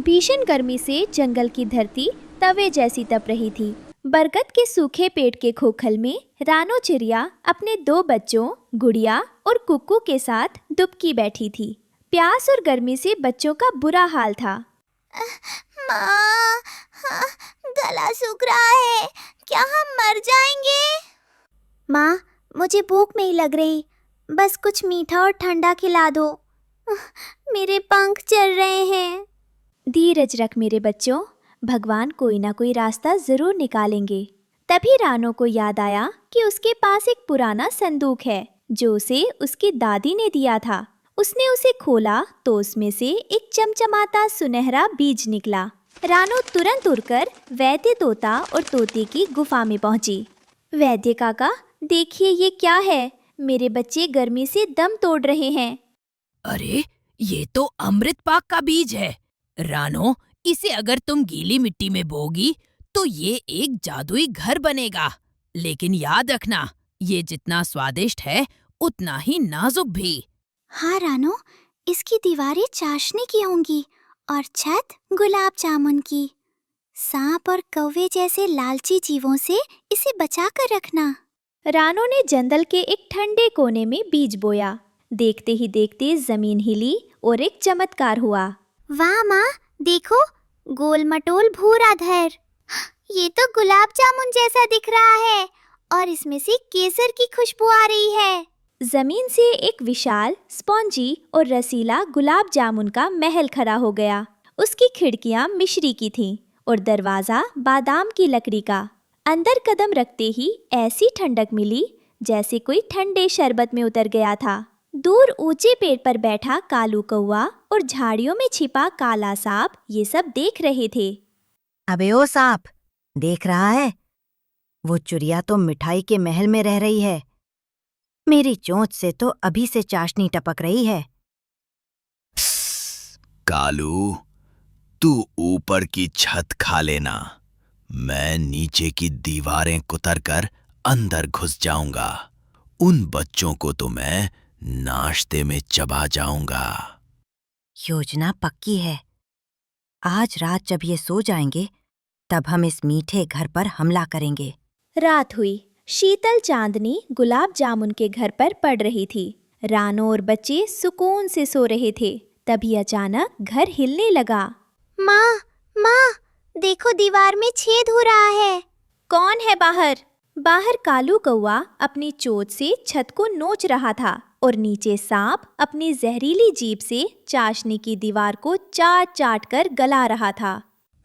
भीषण गर्मी से जंगल की धरती तवे जैसी तप रही थी। बरगद के सूखे पेड़ के खोखल में रानो चिड़िया अपने दो बच्चों गुड़िया और कुक्कू के साथ दुबकी बैठी थी। प्यास और गर्मी से बच्चों का बुरा हाल था। माँ, गला सूख रहा है, क्या हम मर जाएंगे? माँ, मुझे भूख नहीं लग रही, बस कुछ मीठा और ठंडा खिला दो। मेरे पंख चल रहे हैं। धीरज रख मेरे बच्चों, भगवान कोई ना कोई रास्ता जरूर निकालेंगे। तभी रानो को याद आया कि उसके पास एक पुराना संदूक है जो उसे उसकी दादी ने दिया था। उसने उसे खोला तो उसमें से एक चमचमाता सुनहरा बीज निकला। रानो तुरंत उड़कर वैद्य तोता और तोते की गुफा में पहुंची। वैद्य काका, देखिए ये क्या है, मेरे बच्चे गर्मी से दम तोड़ रहे हैं। अरे, ये तो अमृत पाक का बीज है। रानो, इसे अगर तुम गीली मिट्टी में बोगी तो ये एक जादुई घर बनेगा। लेकिन याद रखना, ये जितना स्वादिष्ट है उतना ही नाजुक भी। हाँ रानो, इसकी दीवारें चाशनी की होंगी और छत गुलाब जामुन की। सांप और कौवे जैसे लालची जीवों से इसे बचा कर रखना। रानो ने जंगल के एक ठंडे कोने में बीज बोया। देखते ही देखते जमीन हिली और एक चमत्कार हुआ। वाह माँ, देखो, गोल मटोल भूरा धर। ये तो गुलाब जामुन जैसा दिख रहा है और इसमें से केसर की खुशबू आ रही है। जमीन से एक विशाल, स्पॉन्जी और रसीला गुलाब जामुन का महल खड़ा हो गया। उसकी खिड़कियां मिश्री की थीं और दरवाजा बादाम की लकड़ी का। अंदर कदम रखते ही ऐसी ठंडक मिली जैसे कोई ठंडे शरबत में उतर गया था। दूर ऊंचे पेड़ पर बैठा कालू कौवा और झाड़ियों में छिपा काला सांप ये सब देख रहे थे। अबे ओ सांप, देख रहा है? वो चिड़िया तो मिठाई के महल में रह रही है। मेरी चोंच से तो अभी से चाशनी टपक रही है। कालू, तू ऊपर की छत खा लेना, मैं नीचे की दीवारें कुतर कर अंदर घुस जाऊंगा। उन बच्चों को तो मैं नाश्ते में चबा जाऊंगा। योजना पक्की है। आज रात जब ये सो जाएंगे तब हम इस मीठे घर पर हमला करेंगे। रात हुई। शीतल चांदनी गुलाब जामुन के घर पर पड़ रही थी। रानो और बच्चे सुकून से सो रहे थे। तभी अचानक घर हिलने लगा। माँ, देखो, दीवार में छेद हो रहा है। कौन है बाहर? बाहर कालू कौवा अपनी चोंच से छत को नोच रहा था और नीचे सांप अपनी जहरीली जीभ से चाशनी की दीवार को चाट चाट कर गला रहा था।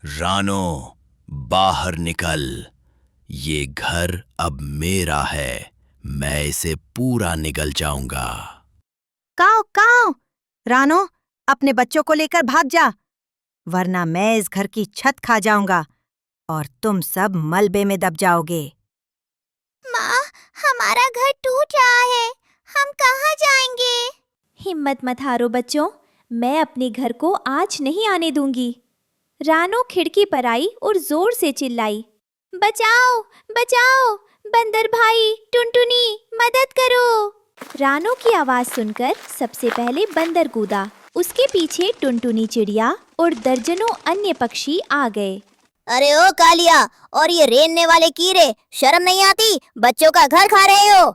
रानो, बाहर निकल, ये घर अब मेरा है, मैं इसे पूरा निगल जाऊंगा। काओ काओ, रानो, अपने बच्चों को लेकर भाग जा, वरना मैं इस घर की छत खा जाऊंगा और तुम सब मलबे में दब जाओगे। माँ, हमारा घर टूट रहा है, हम कहाँ जाएंगे? हिम्मत मत हारो बच्चों, मैं अपने घर को आज नहीं आने दूंगी। रानो खिड़की पर आई और जोर से चिल्लाई, बचाओ बचाओ, बंदर भाई, टुनटुनी, मदद करो। रानो की आवाज सुनकर सबसे पहले बंदर कूदा। उसके पीछे टुनटुनी चिड़िया और दर्जनों अन्य पक्षी आ गए। अरे ओ कालिया और ये रेंगने वाले कीड़े, शर्म नहीं आती? बच्चों का घर खा रहे हो।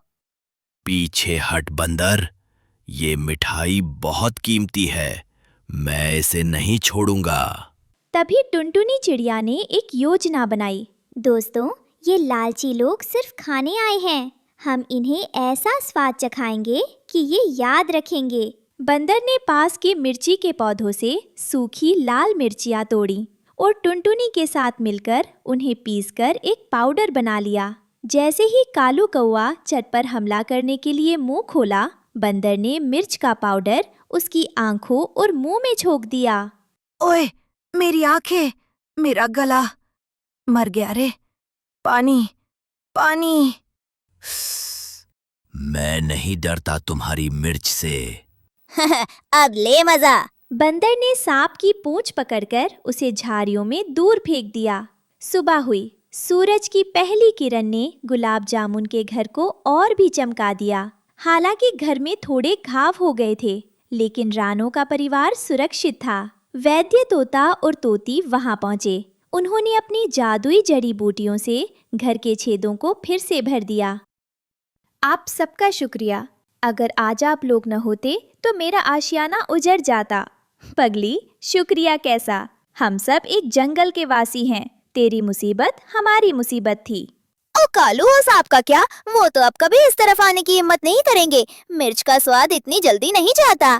पीछे हट बंदर, ये मिठाई बहुत कीमती है, मैं इसे नहीं छोड़ूंगा। तभी टुनटुनी चिड़िया ने एक योजना बनाई। दोस्तों, ये लालची लोग सिर्फ खाने आए हैं, हम इन्हें ऐसा स्वाद चखाएंगे कि ये याद रखेंगे। बंदर ने पास के मिर्ची के पौधों से सूखी लाल मिर्चियाँ तोड़ी और टुनटुनी के साथ मिलकर उन्हें पीसकर एक पाउडर बना लिया। जैसे ही कालू कौवा छत पर हमला करने के लिए मुंह खोला, बंदर ने मिर्च का पाउडर उसकी आंखों और मुंह में झोंक दिया। ओए, मेरी आंखें, मेरा गला, मर गया रे। पानी, पानी। मैं नहीं डरता तुम्हारी मिर्च से। अब ले मजा। बंदर ने सांप की पूंछ पकड़कर उसे झाड़ियों में दूर फेंक दिया। सुबह हुई। सूरज की पहली किरण ने गुलाब जामुन के घर को और भी चमका दिया। हालांकि घर में थोड़े घाव हो गए थे, लेकिन रानो का परिवार सुरक्षित था। वैद्य तोता और तोती वहां पहुंचे। उन्होंने अपनी जादुई जड़ी बूटियों से घर के छेदों को फिर से भर दिया। आप सबका शुक्रिया। अगर आज आप लोग न होते तो मेरा आशियाना उजड़ जाता। पगली, शुक्रिया कैसा? हम सब एक जंगल के वासी हैं। तेरी मुसीबत हमारी मुसीबत थी। ओ कालू, और सांप का क्या? वो तो अब कभी इस तरफ आने की हिम्मत नहीं करेंगे। मिर्च का स्वाद इतनी जल्दी नहीं जाता।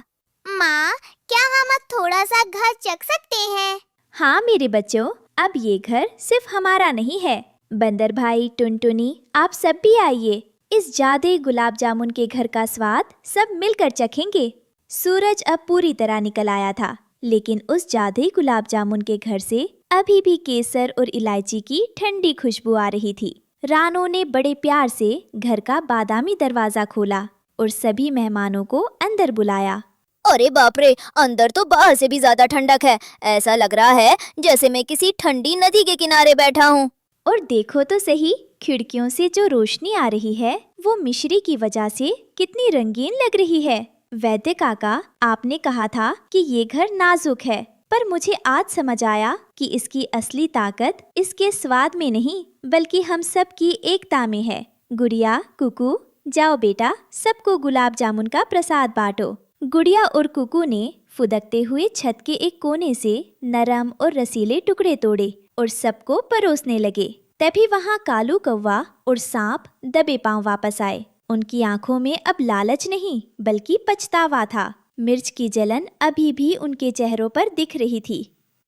माँ, क्या हम अब थोड़ा सा घर चख सकते हैं? हाँ मेरे बच्चों, अब ये घर सिर्फ हमारा नहीं है। बंदर भाई, टुनटुनी, आप सब भी आइए। इस जादुई गुलाब जामुन के घर का स्वाद सब मिलकर चखेंगे। सूरज अब पूरी तरह निकल आया था, लेकिन उस जादुई गुलाब जामुन के घर से अभी भी केसर और इलायची की ठंडी खुशबू आ रही थी। रानो ने बड़े प्यार से घर का बादामी दरवाजा खोला और सभी मेहमानों को अंदर बुलाया। अरे बाप रे, अंदर तो बाहर से भी ज्यादा ठंडक है। ऐसा लग रहा है जैसे मैं किसी ठंडी नदी के किनारे बैठा हूँ। और देखो तो सही, खिड़कियों से जो रोशनी आ रही है वो मिश्री की वजह से कितनी रंगीन लग रही है। वैद्य काका, आपने कहा था कि ये घर नाजुक है, पर मुझे आज समझ आया कि इसकी असली ताकत इसके स्वाद में नहीं बल्कि हम सब की एकता में है। गुड़िया, कुकू, जाओ बेटा, सबको गुलाब जामुन का प्रसाद बांटो। गुड़िया और कुकू ने फुदकते हुए छत के एक कोने से नरम और रसीले टुकड़े तोड़े और सबको परोसने लगे। तभी वहाँ कालू कौवा और सांप दबे पांव वापस आए। उनकी आंखों में अब लालच नहीं बल्कि पछतावा था। मिर्च की जलन अभी भी उनके चेहरों पर दिख रही थी।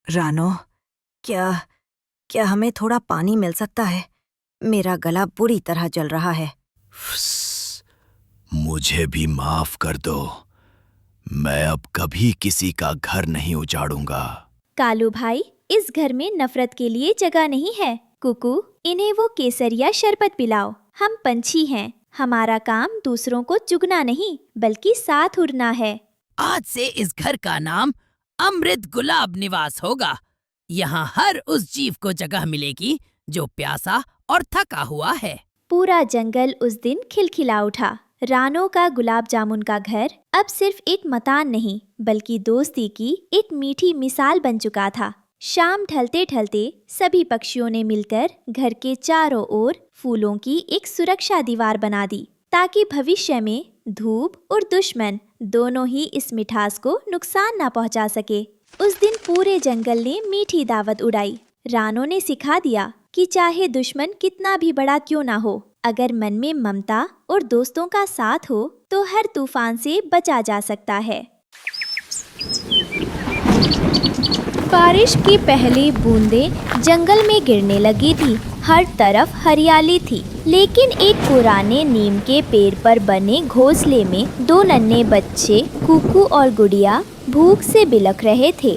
रानो, क्या हमें थोड़ा पानी मिल सकता है? मेरा गला बुरी तरह जल रहा है। मुझे भी माफ कर दो। मैं अब कभी किसी का घर नहीं उजाड़ूंगा। कालू भाई, इस घर में नफरत के लिए जगह नहीं है। कुकू, इन्हें वो केसर या शरबत पिलाओ। हम पंछी हैं, हमारा काम दूसरों को चुगना नहीं बल्कि साथ उड़ना है। आज से इस घर का नाम अमृत गुलाब निवास होगा। यहाँ हर उस जीव को जगह मिलेगी जो प्यासा और थका हुआ है। पूरा जंगल उस दिन खिलखिला उठा। रानो का गुलाब जामुन का घर अब सिर्फ एक मकान नहीं बल्कि दोस्ती की एक मीठी मिसाल बन चुका था। शाम ढलते ढलते सभी पक्षियों ने मिलकर घर के चारों ओर फूलों की एक सुरक्षा दीवार बना दी, ताकि भविष्य में धूप और दुश्मन दोनों ही इस मिठास को नुकसान न पहुंचा सके। उस दिन पूरे जंगल ने मीठी दावत उड़ाई। रानो ने सिखा दिया कि चाहे दुश्मन कितना भी बड़ा क्यों ना हो, अगर मन में ममता और दोस्तों का साथ हो तो हर तूफान से बचा जा सकता है। बारिश की पहली बूंदें जंगल में गिरने लगी थी। हर तरफ हरियाली थी, लेकिन एक पुराने नीम के पेड़ पर बने घोंसले में दो नन्हे बच्चे कुकू और गुड़िया भूख से बिलख रहे थे।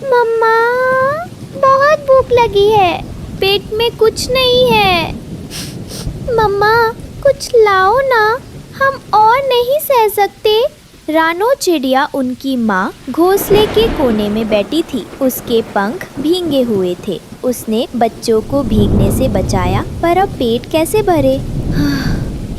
मम्मा, बहुत भूख लगी है। पेट में कुछ नहीं है। मम्मा, कुछ लाओ ना, हम और नहीं सह सकते। रानो चिड़िया, उनकी माँ, घोंसले के कोने में बैठी थी। उसके पंख भींगे हुए थे। उसने बच्चों को भीगने से बचाया, पर अब पेट कैसे भरे?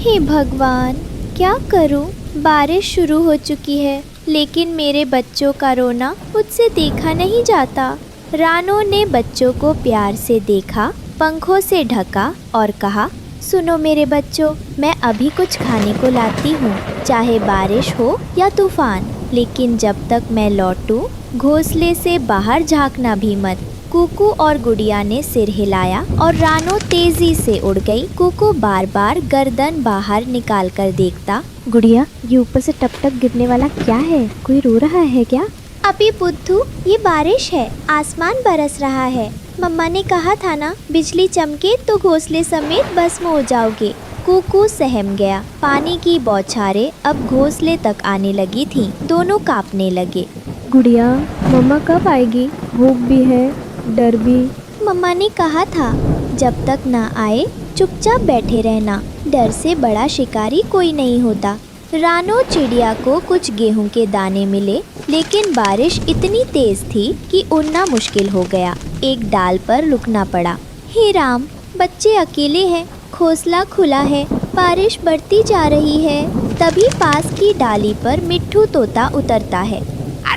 हे भगवान, क्या करूं? बारिश शुरू हो चुकी है, लेकिन मेरे बच्चों का रोना मुझसे देखा नहीं जाता। रानो ने बच्चों को प्यार से देखा, पंखों से ढका और कहा, सुनो मेरे बच्चों, मैं अभी कुछ खाने को लाती हूँ, चाहे बारिश हो या तूफान, लेकिन जब तक मैं लौटूं घोंसले से बाहर झांकना भी मत। कुकू और गुड़िया ने सिर हिलाया और रानो तेजी से उड़ गई। कुकू बार बार गर्दन बाहर निकाल कर देखता। गुड़िया, ये ऊपर से टप टप गिरने वाला क्या है? कोई रो रहा है क्या? अभी बुद्धू, ये बारिश है, आसमान बरस रहा है। मम्मा ने कहा था ना, बिजली चमके तो घोंसले समेत भस्म हो जाओगे। कुकू सहम गया। पानी की बौछारें अब घोंसले तक आने लगी थीं। दोनों कांपने लगे। गुड़िया, मम्मा कब आएगी? भूख भी है, डर भी। मम्मा ने कहा था, जब तक ना आए चुपचाप बैठे रहना। डर से बड़ा शिकारी कोई नहीं होता। रानो चिड़िया को कुछ गेहूं के दाने मिले, लेकिन बारिश इतनी तेज थी कि उड़ना मुश्किल हो गया। एक डाल पर रुकना पड़ा। हे राम, बच्चे अकेले हैं, घोंसला खुला है, बारिश बढ़ती जा रही है। तभी पास की डाली पर मिट्ठू तोता उतरता है।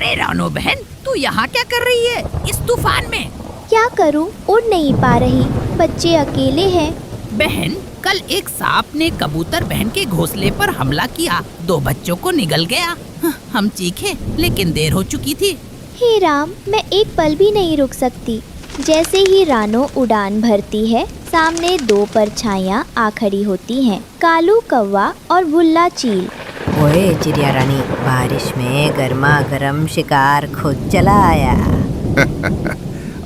अरे रानो बहन, तू यहाँ क्या कर रही है इस तूफान में? क्या करूं, उड़ नहीं पा रही, बच्चे अकेले हैं। बहन, कल एक सांप ने कबूतर बहन के घोंसले पर हमला किया, 2 बच्चों को निगल गया। हम चीखे लेकिन देर हो चुकी थी। हे राम, मैं एक पल भी नहीं रुक सकती। जैसे ही रानो उड़ान भरती है, सामने 2 परछाइयां आ खड़ी होती हैं, कालू कौवा और भुल्ला चील। ओए चिड़िया रानी, बारिश में गर्मा गर्म शिकार खुद चला आया।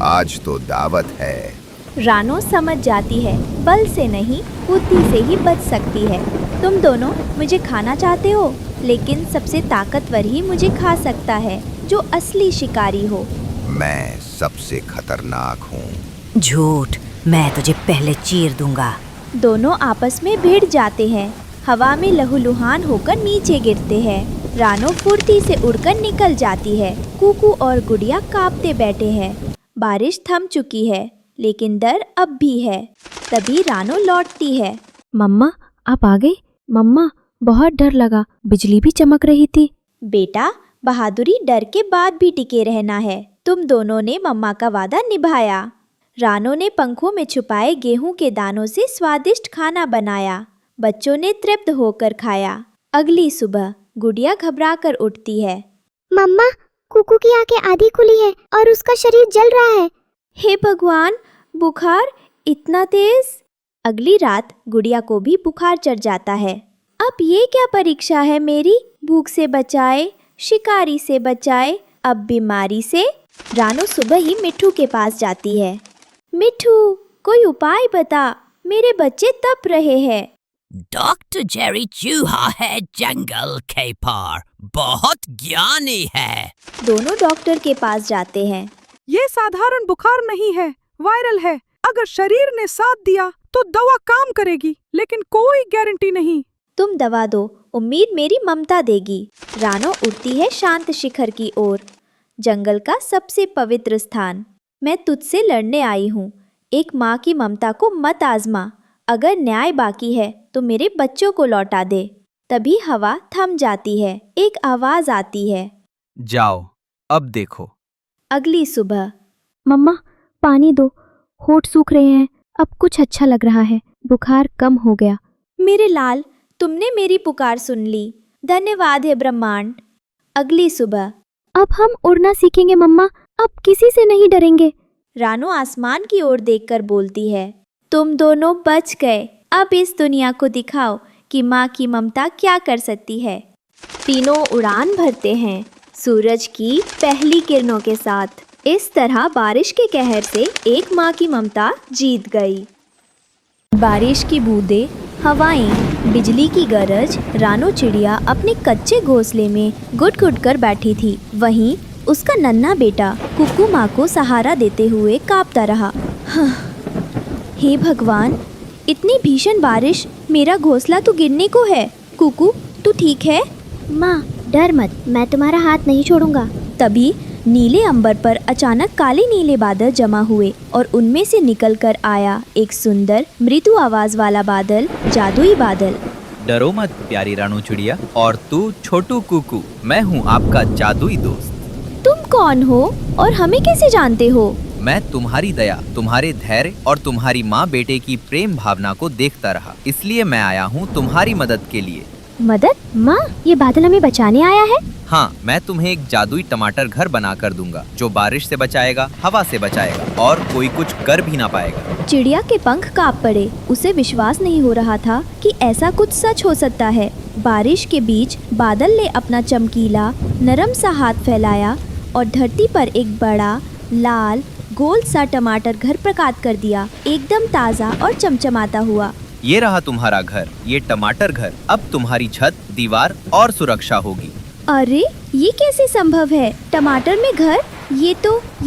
आज तो दावत है। रानो समझ जाती है बल से नहीं बुद्धि से ही बच सकती है। तुम दोनों मुझे खाना चाहते हो, लेकिन सबसे ताकतवर ही मुझे खा सकता है, जो असली शिकारी हो। मैं सबसे खतरनाक हूँ। झूठ, मैं तुझे पहले चीर दूंगा। दोनों आपस में भिड़ जाते हैं, हवा में लहूलुहान होकर नीचे गिरते हैं। रानो फुर्ती से उड़कर निकल जाती है। कुकू और गुड़िया कांपते बैठे हैं। बारिश थम चुकी है, लेकिन डर अब भी है। तभी रानो लौटती है। मम्मा, आप आ गई? मम्मा, बहुत डर लगा, बिजली भी चमक रही थी। बेटा, बहादुरी डर के बाद भी टिके रहना है। तुम दोनों ने मम्मा का वादा निभाया। रानो ने पंखों में छुपाए गेहूं के दानों से स्वादिष्ट खाना बनाया। बच्चों ने तृप्त होकर खाया। अगली सुबह गुड़िया घबराकर उठती है। मम्मा, कुकू की आंखें आधी खुली है और उसका शरीर जल रहा है। हे भगवान, बुखार इतना तेज! अगली रात गुड़िया को भी बुखार चढ़ जाता है। अब ये क्या परीक्षा है मेरी? भूख से बचाए, शिकारी से बचाए, अब बीमारी से। रानो सुबह ही मिट्ठू के पास जाती है। मिट्ठू, कोई उपाय बता, मेरे बच्चे तप रहे हैं। डॉक्टर जेरी चूहा है जंगल के पार, बहुत ज्ञानी है। दोनों डॉक्टर के पास जाते हैं। ये साधारण बुखार नहीं है, वायरल है। अगर शरीर ने साथ दिया तो दवा काम करेगी, लेकिन कोई गारंटी नहीं। तुम दवा दो, उम्मीद मेरी ममता देगी। रानो उड़ती है शांत शिखर की ओर, जंगल का सबसे पवित्र स्थान। मैं तुझसे लड़ने आई हूँ। एक माँ की ममता को मत आजमा। अगर न्याय बाकी है तो मेरे बच्चों को लौटा दे। तभी हवा थम जाती है। एक आवाज आती है, जाओ, अब देखो। अगली सुबह। मम्मा, पानी दो, होठ सूख रहे हैं। अब कुछ अच्छा लग रहा है, बुखार कम हो गया। मेरे लाल, तुमने मेरी पुकार सुन ली। धन्यवाद है ब्रह्मांड। अगली सुबह। अब हम उड़ना सीखेंगे मम्मा, अब किसी से नहीं डरेंगे। रानो आसमान की ओर देखकर बोलती है, तुम दोनों बच गए। अब इस दुनिया को दिखाओ कि माँ की ममता क्या कर सकती है। तीनों उड़ान भरते हैं, सूरज की पहली किरणों के साथ। इस तरह बारिश के कहर से एक माँ की ममता जीत गई। बारिश की बूंदें, हवाएं, बिजली की गरज। रानो चिड़िया अपने कच्चे घोंसले में गुट-गुट कर बैठी थी। वहीं उसका नन्हा बेटा कुकू माँ को सहारा देते हुए कांपता रहा। हे भगवान, इतनी भीषण बारिश, मेरा घोंसला तो गिरने को है। कुकू, तू ठीक है? माँ, डर मत, मैं तुम्हारा हाथ नहीं छोड़ूंगा। तभी नीले अंबर पर अचानक काले नीले बादल जमा हुए और उनमें से निकलकर आया एक सुंदर मृदु आवाज वाला बादल, जादुई बादल। डरो मत प्यारी रानू चिड़िया, और तू छोटू कुकू, मैं हूँ आपका जादुई दोस्त। तुम कौन हो और हमें कैसे जानते हो? मैं तुम्हारी दया, तुम्हारे धैर्य और तुम्हारी माँ बेटे की प्रेम भावना को देखता रहा, इसलिए मैं आया हूँ तुम्हारी मदद के लिए। मदद? माँ, ये बादल हमें बचाने आया है? हाँ, मैं तुम्हें एक जादुई टमाटर घर बना कर दूंगा, जो बारिश से बचाएगा, हवा से बचाएगा और कोई कुछ कर भी ना पाएगा। चिड़िया के पंख कांप पड़े। उसे विश्वास नहीं हो रहा था कि ऐसा कुछ सच हो सकता है। बारिश के बीच बादल ने अपना चमकीला नरम सा हाथ फैलाया और धरती पर एक बड़ा लाल गोल सा टमाटर घर प्रकट कर दिया, एकदम ताज़ा और चमचमाता हुआ। ये रहा तुम्हारा घर, ये टमाटर घर। अब तुम्हारी छत, दीवार और सुरक्षा होगी। अरे, ये कैसे संभव है? टमाटर में घर? ये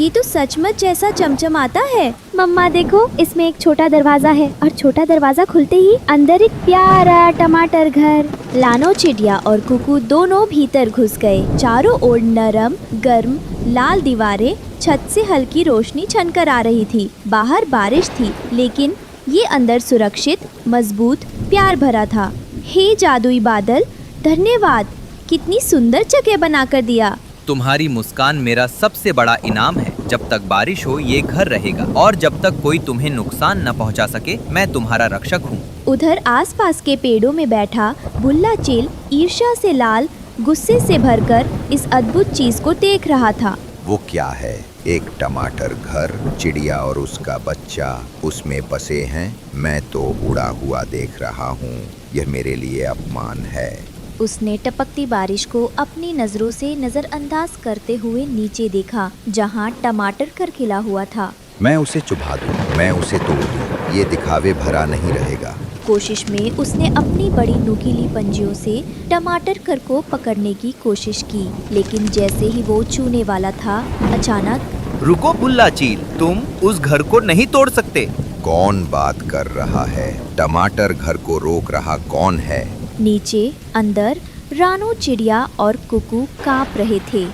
तो सचमुच जैसा चमचमाता है। मम्मा देखो, इसमें एक छोटा दरवाजा है और छोटा दरवाजा खुलते ही अंदर एक प्यारा टमाटर घर। रानो चिड़िया और कुकू दोनों भीतर घुस गए। चारों ओर नरम, गर्म, लाल दीवारें, छत से हल्की रोशनी छनकर आ रही थी। बाहर बारिश थी, लेकिन ये अंदर सुरक्षित, मजबूत, प्यार भरा था। हे जादुई बादल, धन्यवाद, कितनी सुंदर जगह बनाकर दिया। तुम्हारी मुस्कान मेरा सबसे बड़ा इनाम है। जब तक बारिश हो ये घर रहेगा और जब तक कोई तुम्हें नुकसान न पहुंचा सके मैं तुम्हारा रक्षक हूँ। उधर आसपास के पेड़ों में बैठा भुल्ला चील ईर्ष्या से लाल, गुस्से से भरकर इस अद्भुत चीज को देख रहा था। वो क्या है? एक टमाटर घर, चिड़िया और उसका बच्चा उसमें बसे हैं। मैं तो उड़ा हुआ देख रहा हूँ। यह मेरे लिए अपमान है। उसने टपकती बारिश को अपनी नजरों से नजरअंदाज करते हुए नीचे देखा, जहाँ टमाटर घर खिला हुआ था। मैं उसे चुभा दूँ, मैं उसे तोड़ दूँ। ये दिखावे भरा नहीं रहेगा। कोशिश में उसने अपनी बड़ी नुकीली पंजियों से टमाटर घर को पकड़ने की कोशिश की, लेकिन जैसे ही वो छूने वाला था, अचानक रुको भुल्ला चील, तुम उस घर को नहीं तोड़ सकते। कौन बात कर रहा है? टमाटर घर को रोक रहा कौन है? नीचे अंदर रानो, चिड़िया और कुकू कांप रहे थे।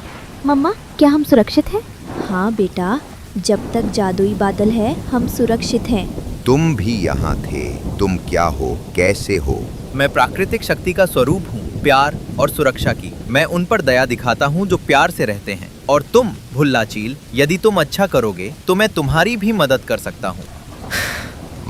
मम्मा, क्या हम सुरक्षित हैं? हाँ बेटा, जब तक जादुई बादल है हम सुरक्षित हैं। तुम भी यहाँ थे। तुम क्या हो? कैसे हो? मैं प्राकृतिक शक्ति का स्वरूप हूँ, प्यार और सुरक्षा की। मैं उन पर दया दिखाता हूँ जो प्यार से रहते हैं। और तुम भुल्ला चील, यदि तुम अच्छा करोगे तो मैं तुम्हारी भी मदद कर सकता हूँ।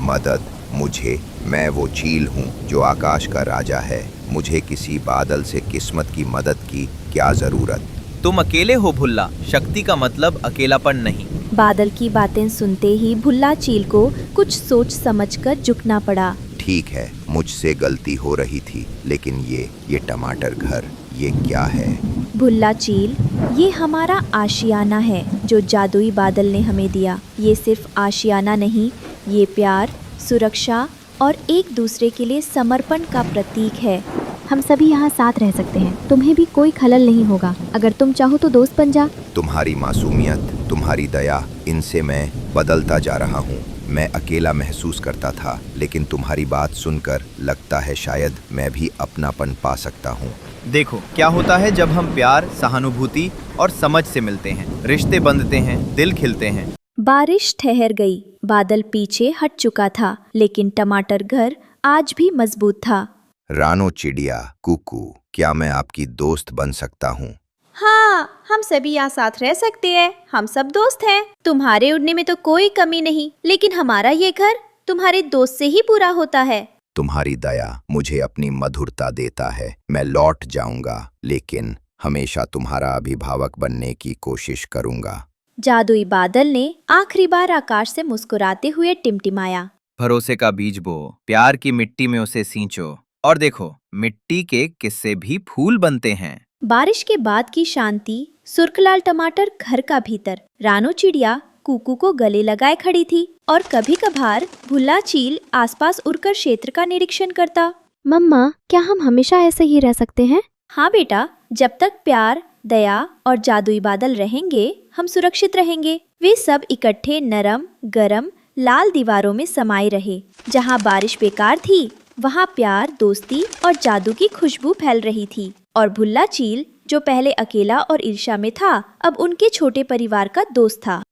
मदद? मुझे? मैं वो चील हूँ जो आकाश का राजा है। मुझे किसी बादल से किस्मत की मदद की क्या जरूरत? तुम अकेले हो भुल्ला, शक्ति का मतलब अकेलापन नहीं। बादल की बातें सुनते ही भुल्ला चील को कुछ सोच समझकर झुकना पड़ा। ठीक है, मुझसे गलती हो रही थी, लेकिन ये टमाटर घर, ये क्या है? भुल्ला चील, ये हमारा आशियाना है जो जादुई बादल ने हमें दिया। ये सिर्फ आशियाना नहीं, ये प्यार, सुरक्षा और एक दूसरे के लिए समर्पण का प्रतीक है। हम सभी यहाँ साथ रह सकते हैं। तुम्हें भी कोई खलल नहीं होगा। अगर तुम चाहो तो दोस्त बन जा। तुम्हारी मासूमियत, तुम्हारी दया, इनसे मैं बदलता जा रहा हूँ। मैं अकेला महसूस करता था, लेकिन तुम्हारी बात सुनकर लगता है शायद मैं भी अपनापन पा सकता हूँ। देखो क्या होता है जब हम प्यार, सहानुभूति और समझ से मिलते हैं। रिश्ते बंधते हैं, दिल खिलते हैं। बारिश ठहर गई, बादल पीछे हट चुका था, लेकिन टमाटर घर आज भी मजबूत था। रानो, चिड़िया, कुकू, क्या मैं आपकी दोस्त बन सकता हूँ? हाँ, हम सभी यहाँ साथ रह सकते हैं। हम सब दोस्त हैं। तुम्हारे उड़ने में तो कोई कमी नहीं, लेकिन हमारा ये घर तुम्हारे दोस्त से ही पूरा होता है। तुम्हारी दया मुझे अपनी मधुरता देता है। मैं लौट जाऊंगा, लेकिन हमेशा तुम्हारा अभिभावक बनने की कोशिश करूंगा। जादुई बादल ने आखिरी बार आकाश से मुस्कुराते हुए टिमटिमाया। भरोसे का बीज बो, प्यार की मिट्टी में उसे सींचो, और देखो मिट्टी के किस्से भी फूल बनते हैं। बारिश के बाद की शांति सुर्खलाल टमाटर घर का भीतर रानो चिड़िया कुकू को गले लगाए खड़ी थी, और कभी कभार भुल्ला चील आसपास उड़कर क्षेत्र का निरीक्षण करता। मम्मा, क्या हम हमेशा ऐसे ही रह सकते हैं? हाँ बेटा, जब तक प्यार, दया और जादुई बादल रहेंगे हम सुरक्षित रहेंगे। वे सब इकट्ठे नरम, गरम, लाल दीवारों में समाये रहे। जहाँ बारिश बेकार थी, वहाँ प्यार, दोस्ती और जादू की खुशबू फैल रही थी। और भुल्ला चील, जो पहले अकेला और ईर्ष्या में था, अब उनके छोटे परिवार का दोस्त था।